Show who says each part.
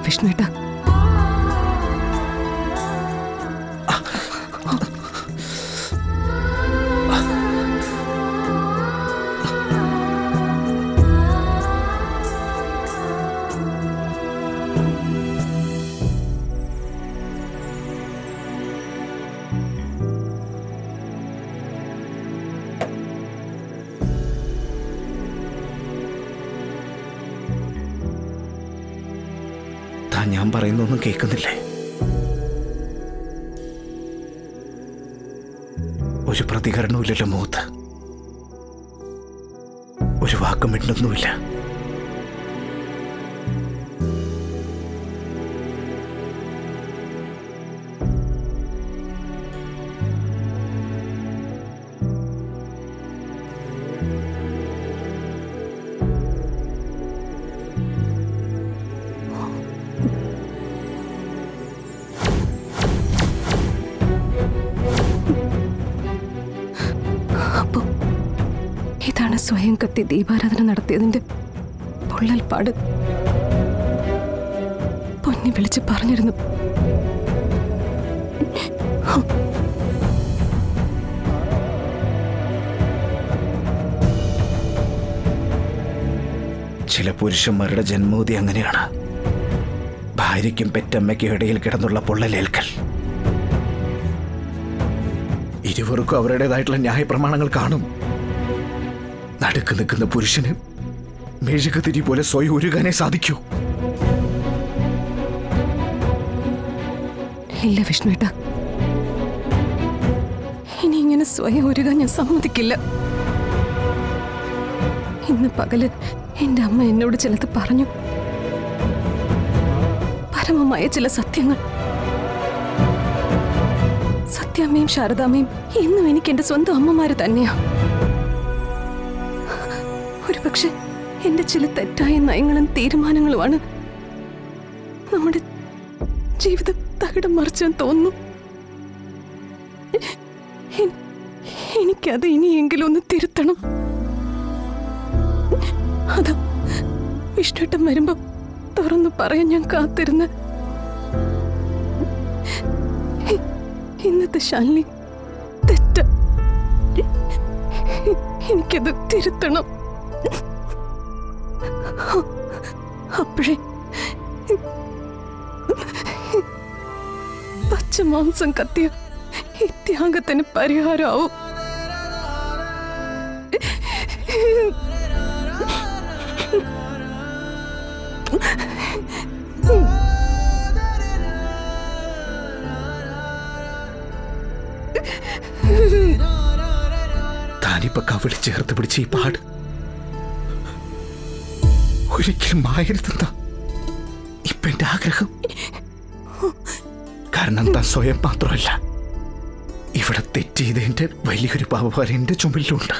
Speaker 1: വിഷ്ണുവേട്ടാ,
Speaker 2: ഞാൻ പറയുന്നൊന്നും കേൾക്കുന്നില്ലേ? ഒരു പ്രതികരണവുമില്ലല്ലോ മുഖത്ത്, ഒരു വാക്കും മിണ്ടുന്നുമില്ല.
Speaker 1: ഇതാണ് സ്വയം കത്തി ദീപാരാധന നടത്തിയതിന്റെ പൊള്ളൽപ്പാട്. പൊന്നി വിളിച്ച് പറഞ്ഞിരുന്നു.
Speaker 2: ചില പുരുഷന്മാരുടെ ജന്മോതി അങ്ങനെയാണ്. ഭാര്യയ്ക്കും പെറ്റമ്മയ്ക്കും ഇടയിൽ കിടന്നുള്ള പൊള്ളലേൽക്കൽ. ഇരുവർക്കും അവരുടേതായിട്ടുള്ള ന്യായപ്രമാണങ്ങൾ കാണും. നടുക്ക് നിൽക്കുന്ന പുരുഷന് മെഴുകുതിരി പോലെ സ്വയം ഉരുകാനേ സാധിക്കൂ.
Speaker 1: ഇല്ല വിഷ്ണുവേട്ടാ, ഇനി ഇങ്ങനെ സ്വയം ഉരുകാൻ ഞാൻ സമ്മതിക്കില്ല. ഇന്ന് പകല് എന്റെ അമ്മ എന്നോട് ചിലത് പറഞ്ഞു. പരമമായ ചില സത്യങ്ങൾ. സത്യാമ്മയും ശാരദാമ്മയും എന്നും എനിക്ക് എന്റെ സ്വന്തം അമ്മമാര് തന്നെയാ. ഒരുപക്ഷെ എന്റെ ചില തെറ്റായ നയങ്ങളും തീരുമാനങ്ങളുമാണ് നമ്മുടെ ജീവിതം തകിടം മറിച്ചെന്ന് തോന്നുന്നു. എനിക്കത് ഇനിയെങ്കിലും ഒന്ന് തിരുത്തണം. അതാ വിഷ്ണുട്ടം വരുമ്പോ തുറന്നു പറയാൻ ഞാൻ കാത്തിരുന്ന്. ഇന്നത്തെ ശാലിനി തെറ്റ. എനിക്കത് തിരുത്തണം. അപ്പോഴേ പച്ചമാംസം കത്തിയ ഈ ത്യാഗത്തിന് പരിഹാരമാവും.
Speaker 2: താനിപ്പോ കവിളി ചേർത്ത് പിടിച്ച ഈ പാട് ഒരിക്കലും മായരുതെന്ന ഇപ്പൊ എന്റെ ആഗ്രഹം. കാരണം താൻ സ്വയം മാത്രമല്ല, ഇവിടെ തെറ്റ് ചെയ്തതിന്റെ വലിയൊരു പാപഭാരം എന്റെ ചുമലിലുണ്ട്.